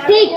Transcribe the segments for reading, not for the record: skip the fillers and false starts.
ठीक।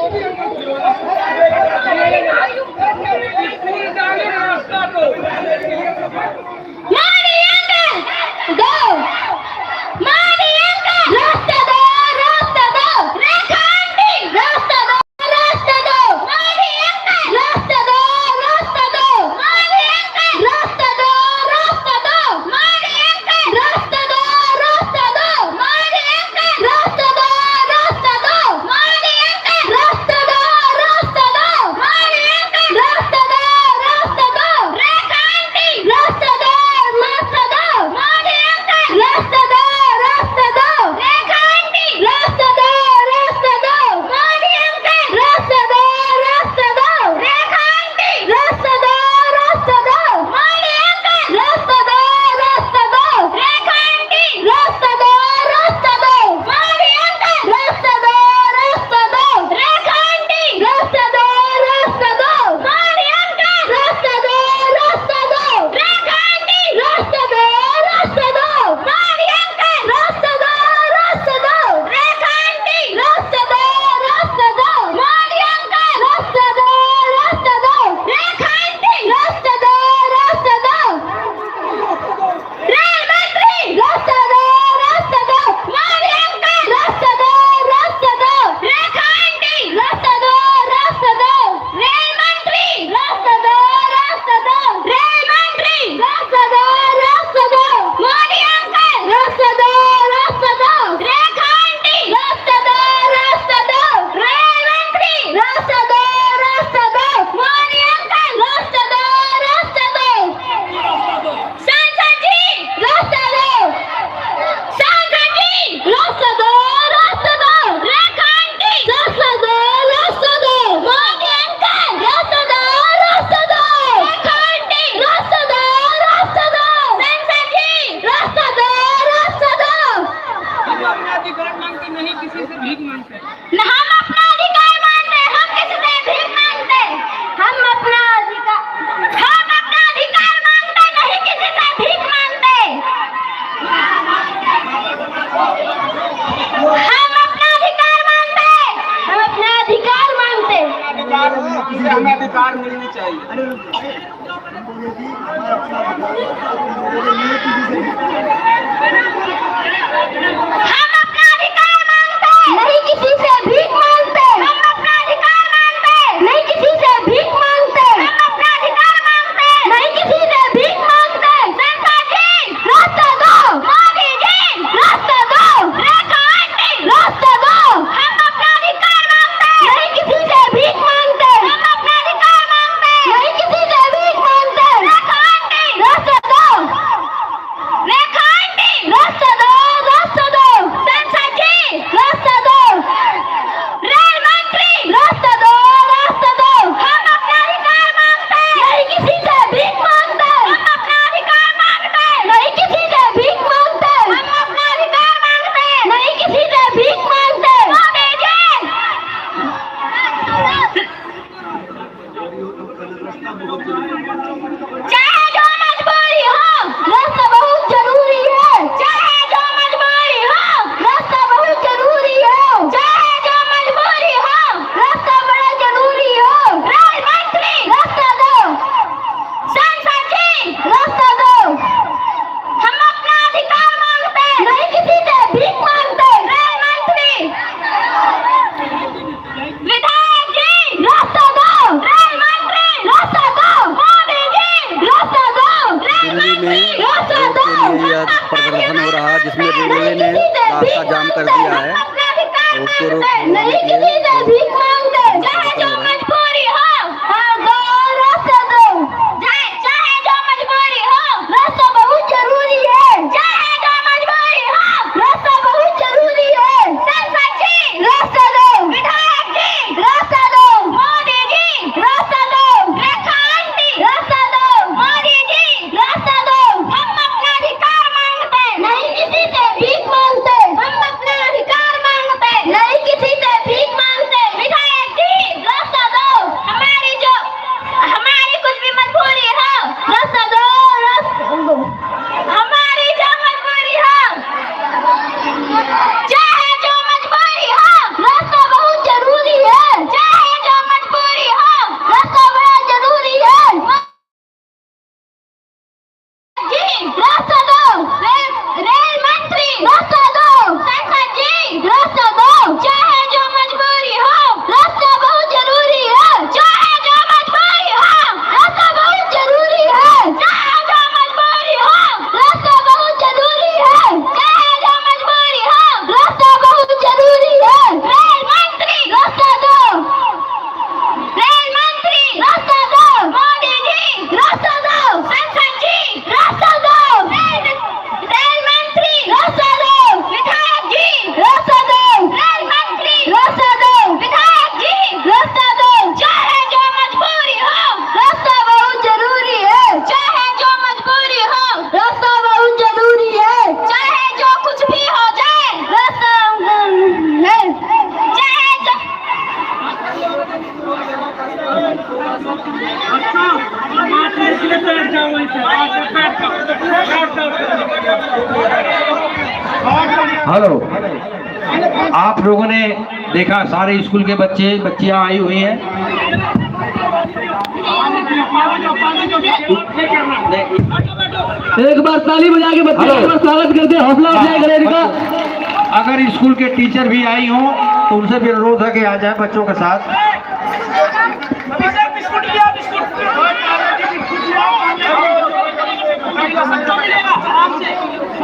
हमें अधिकार मिलनी चाहिए। हम अपना अधिकार मांगते हैं, नहीं किसी से भीख मांगते। हम अपना अधिकार मांगते हैं, नहीं किसी से भीख मांगते। हम अपना अधिकार मांगते हैं, नहीं किसी से भीख मांगते। संसद जी रास्ता दो, मोदी जी रास्ता दो, रेखा आंटी रास्ता दो। हम अपना अधिकार मांगते हैं, नहीं किसी से भीख मांगते। हम अपना अधिकार मांगते हैं, नहीं किसी से भीख मांगते। रेखा आंटी रास्ता दो, रेखा आंटी रास्ता दो, रास्ता दो। संसद जी रास्ता दो, रेल मंत्री रास्ता दो, रास्ता दो। हम अपना अधिकार मांगते हैं, नहीं किसी से भीख मांगते। हम अपना अधिकार मांगते हैं, नहीं किसी से भीख मांगते। हम अपना अधिकार मांगते हैं, नहीं किसी से भीख मांगते। मोदी जी चाहे जो मजबूरी हो, रास्ता बहुत जरूरी है। चाहे जो मजबूरी हो, रास्ता बहुत जरूरी हो। चाहे जो मजबूरी हो, रास्ता बड़ा जरूरी हो। रेल मंत्री रास्ता दो, संसद जी रास्ता दो। हम अपना अधिकार मांगते हैं, नहीं किसी से भीख मांगते। रेल मंत्री, विधायक जी रास्ता दो, रेल मंत्री रास्ता दो, मोदी जी रास्ता दो, रेल मंत्री रास्ता दो। यह प्रदर्शन हो रहा है जिसमें रेलवे ने रास्ता जाम कर दिया है और उसको रोकने नहीं के किसी से लिए भीख मांगते। चाहे जो मजबूरी हो, हाँ दो, रास्ता दो। चाहे जो मजबूरी हो, रास्ता बहुत जरूरी है। चाहे जो मजबूरी हो, रास्ता बहुत जरूरी है। संसद जी रास्ता दो, विधायक जी रास्ता दो, मोदी जी रास्ता दो, रेखा आंटी रास्ता दो, मोदी जी रास्ता दो। हम अपना अधिकार मांगते, नहीं किसी से भीख मांगते। हम अपना अधिकार मांगते, नहीं किसी से भीख मांगते। विधायक जी रास्ता दो, हमारी कुछ भी मजबूरी हो, रास्ता दो, हमारी जो मजबूरी हो, चाहे जो मजबूरी हो, रास्ता बहुत जरूरी है। आप लोगों ने देखा सारे स्कूल के बच्चियां आई हुई हैं। एक बार ताली बजा के बच्चे का स्वागत करते हैं, हौसला अफजाई करें इनका। अगर स्कूल के टीचर भी आई हों तो उनसे भी अनुरोध है कि आ जाए बच्चों के साथ।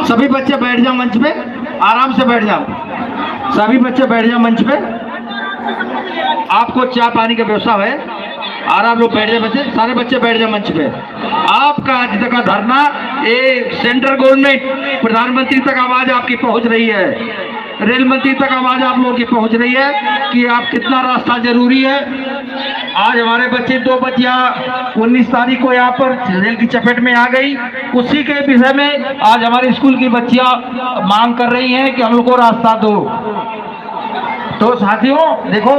सभी बच्चे बैठ जाओ मंच पे, आराम से बैठ जाओ। सभी बच्चे बैठ जाओ मंच पे। आपको चाय पानी की व्यवस्था है, आराम लोग बैठ जाए बच्चे, सारे बच्चे बैठ जाए मंच पे। आपका आज तक का धरना ये सेंट्रल गवर्नमेंट, प्रधानमंत्री तक आवाज आपकी पहुंच रही है, रेल मंत्री तक आवाज आप लोगों की पहुंच रही है कि आप कितना रास्ता जरूरी है। आज हमारे बच्चे 2 बच्चियां 19 तारीख को यहाँ पर रेल की चपेट में आ गई। उसी के विषय में आज हमारे स्कूल की बच्चियां मांग कर रही हैं कि हम लोग को रास्ता दो। तो साथियों देखो,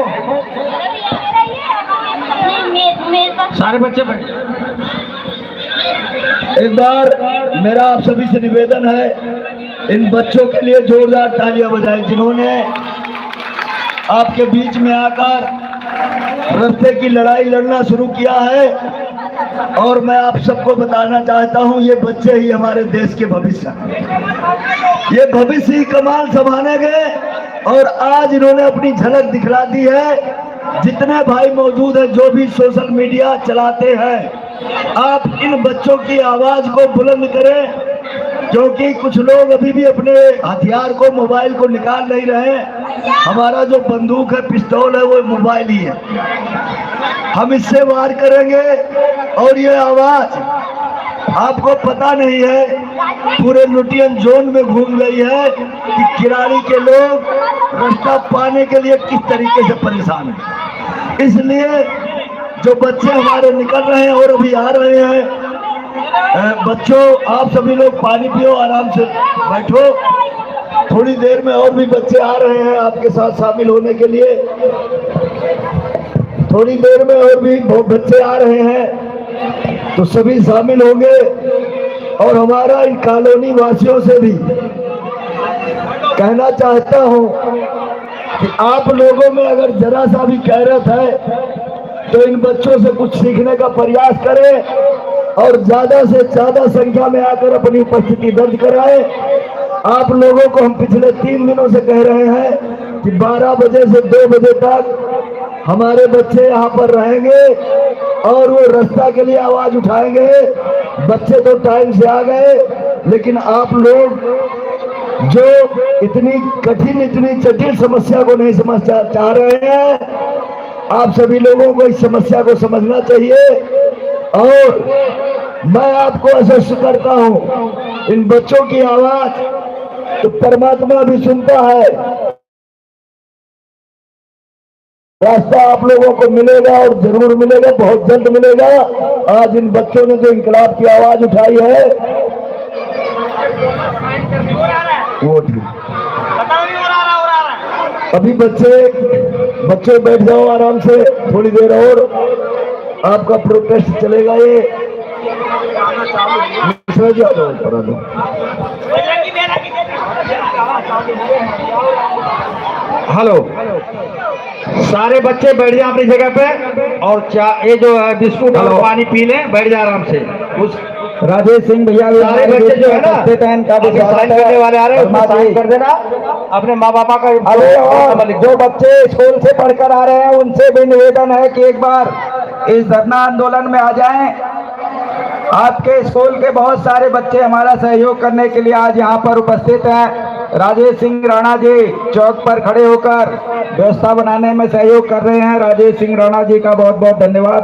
सारे बच्चे एक बार मेरा आप सभी से निवेदन है, इन बच्चों के लिए जोरदार तालियां बजाएं जिन्होंने आपके बीच में आकर रास्ते की लड़ाई लड़ना शुरू किया है। और मैं आप सबको बताना चाहता हूं, ये बच्चे ही हमारे देश के भविष्य हैं। ये भविष्य ही कमाल संभाले गए और आज इन्होंने अपनी झलक दिखला दी है। जितने भाई मौजूद हैं, जो भी सोशल मीडिया चलाते हैं, आप इन बच्चों की आवाज को बुलंद करें, क्योंकि कुछ लोग अभी भी अपने हथियार को, मोबाइल को निकाल नहीं रहे। हमारा जो बंदूक है, पिस्तौल है, वो मोबाइल ही है। हम इससे वार करेंगे। और ये आवाज आपको पता नहीं है, पूरे लुटियन जोन में घूम गई है कि किराड़ी के लोग रास्ता पाने के लिए किस तरीके से परेशान हैं। इसलिए जो बच्चे हमारे निकल रहे हैं और अभी आ रहे हैं, बच्चों आप सभी लोग पानी पियो, आराम से बैठो। थोड़ी देर में और भी बच्चे आ रहे हैं आपके साथ शामिल होने के लिए। थोड़ी देर में और भी बहुत बच्चे आ रहे हैं, तो सभी शामिल होंगे। और हमारा इन कॉलोनी वासियों से भी कहना चाहता हूं कि आप लोगों में अगर जरा सा भी गैरत है तो इन बच्चों से कुछ सीखने का प्रयास करें और ज्यादा से ज्यादा संख्या में आकर अपनी उपस्थिति दर्ज कराएं। आप लोगों को हम पिछले 3 दिनों से कह रहे हैं कि 12 बजे से 2 बजे तक हमारे बच्चे यहाँ पर रहेंगे और वो रास्ता के लिए आवाज उठाएंगे। बच्चे तो टाइम से आ गए, लेकिन आप लोग जो इतनी कठिन, इतनी जटिल समस्या को नहीं समझ चाह रहे हैं, आप सभी लोगों को इस समस्या को समझना चाहिए। और मैं आपको आश्वस्त करता हूं, इन बच्चों की आवाज तो परमात्मा भी सुनता है। रास्ता आप लोगों को मिलेगा और जरूर मिलेगा, बहुत जल्द मिलेगा। आज इन बच्चों ने जो इंकलाब की आवाज उठाई है वो ठीक। अभी बच्चे बैठ जाओ आराम से, थोड़ी देर और आपका प्रोटेस्ट चलेगा। ये हेलो, सारे बच्चे बैठ जाए अपनी जगह पे और ये जो बिस्कुट और पानी पी लें, बैठ जाए आराम से। उस राजेश सिंह भैया भी सारे बच्चे जो है ना साइन करने वाले आ रहे हैं, साइन कर देना अपने माँ बापा का। अरे और जो बच्चे स्कूल से पढ़कर आ रहे हैं उनसे भी निवेदन है कि एक बार इस धरना आंदोलन में आ जाएं। आपके स्कूल के बहुत सारे बच्चे हमारा सहयोग करने के लिए आज यहाँ पर उपस्थित हैं। राजेश सिंह राणा जी चौक पर खड़े होकर व्यवस्था बनाने में सहयोग कर रहे हैं। राजेश सिंह राणा जी का बहुत बहुत धन्यवाद।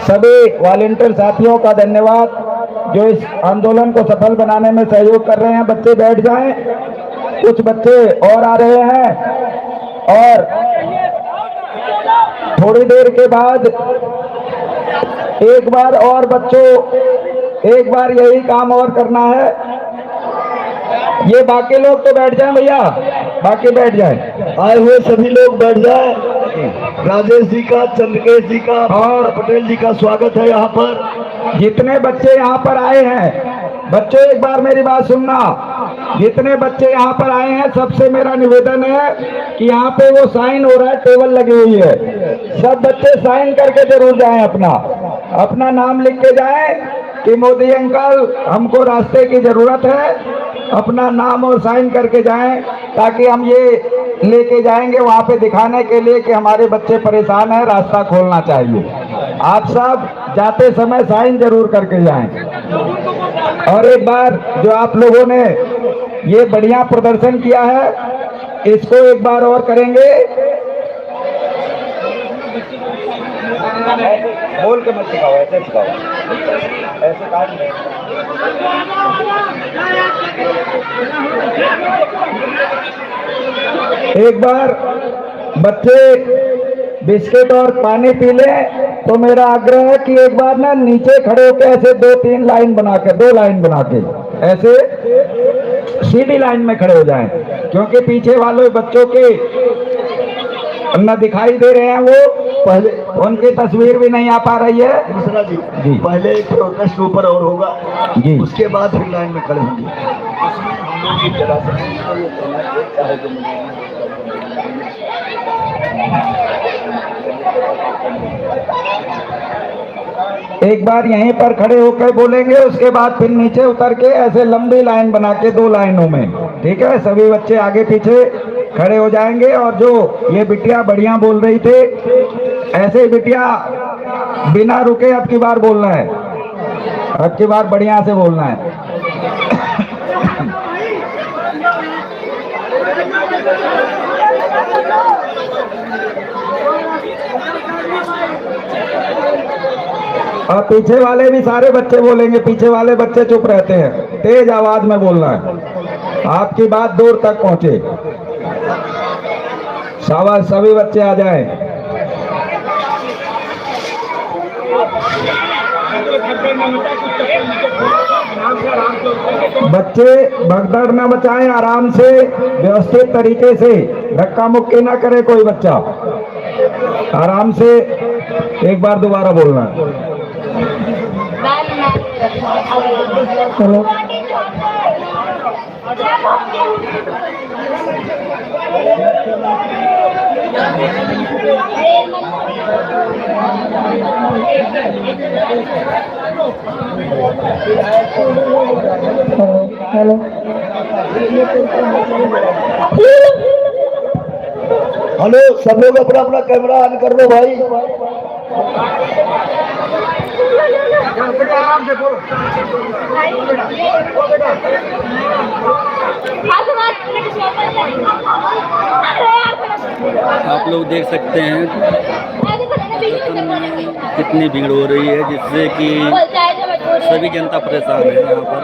सभी वॉलंटियर साथियों का धन्यवाद जो इस आंदोलन को सफल बनाने में सहयोग कर रहे हैं। बच्चे बैठ जाएं, कुछ बच्चे और आ रहे हैं और थोड़ी देर के बाद एक बार और बच्चों, एक बार यही काम और करना है। ये बाकी लोग तो बैठ जाएं भैया, बाकी बैठ जाएं, आए हुए सभी लोग बैठ जाएं। राजेश जी का, चंद्रकेश जी का और पटेल जी का स्वागत है यहाँ पर। जितने बच्चे यहाँ पर आए हैं, बच्चों एक बार मेरी बात सुनना। जितने बच्चे यहाँ पर आए हैं सबसे मेरा निवेदन है कि यहाँ पे वो साइन हो रहा है, टेबल लगी हुई है, सब बच्चे साइन करके जरूर जाएं, अपना नाम लिख के जाएं कि मोदी अंकल हमको रास्ते की जरूरत है, अपना नाम और साइन करके जाएं, ताकि हम ये लेके जाएंगे वहाँ पे दिखाने के लिए कि हमारे बच्चे परेशान हैं, रास्ता खोलना चाहिए। आप सब जाते समय साइन जरूर करके जाएं। और एक बार जो आप लोगों ने ये बढ़िया प्रदर्शन किया है, इसको एक बार और करेंगे। बोल के मत सिखाओ, ऐसे सिखाओ, ऐसे काम नहीं। एक बार बच्चे बिस्किट और पानी पी लें तो मेरा आग्रह है कि एक बार ना नीचे खड़े होकर ऐसे 2-3 लाइन बना के, 2 लाइन बना के ऐसे सीधी लाइन में खड़े हो जाएं, क्योंकि पीछे वाले बच्चों के न दिखाई दे रहे हैं, वो पहले उनकी तस्वीर भी नहीं आ पा रही है। मिश्रा जी, जी पहले एक प्रोटेस्ट ऊपर और होगा जी, उसके बाद फिर लाइन में खड़े होंगे। एक बार यहीं पर खड़े होकर बोलेंगे, उसके बाद फिर नीचे उतर के ऐसे लंबी लाइन बना के 2 लाइनों में, ठीक है। सभी बच्चे आगे पीछे खड़े हो जाएंगे। और जो ये बिटिया बढ़िया बोल रही थे, ऐसे बिटिया बिना रुके अब की बार बोलना है, अब की बार बढ़िया से बोलना है। और पीछे वाले भी सारे बच्चे बोलेंगे, पीछे वाले बच्चे चुप रहते हैं, तेज आवाज में बोलना है, आपकी बात दूर तक पहुंचे। शाबाश, सभी बच्चे आ जाएं। बच्चे भगदड़ न मचाएं, आराम से व्यवस्थित तरीके से, धक्का मुक्की ना करे कोई बच्चा, आराम से। एक बार दोबारा बोलना है। चलो हेलो, हेलो, सब लोग अपना अपना कैमरा ऑन कर लो भाई। आराम से बोलो। आप लोग देख सकते हैं कितनी भीड़ हो रही है, जिससे कि सभी जनता परेशान है यहाँ पर।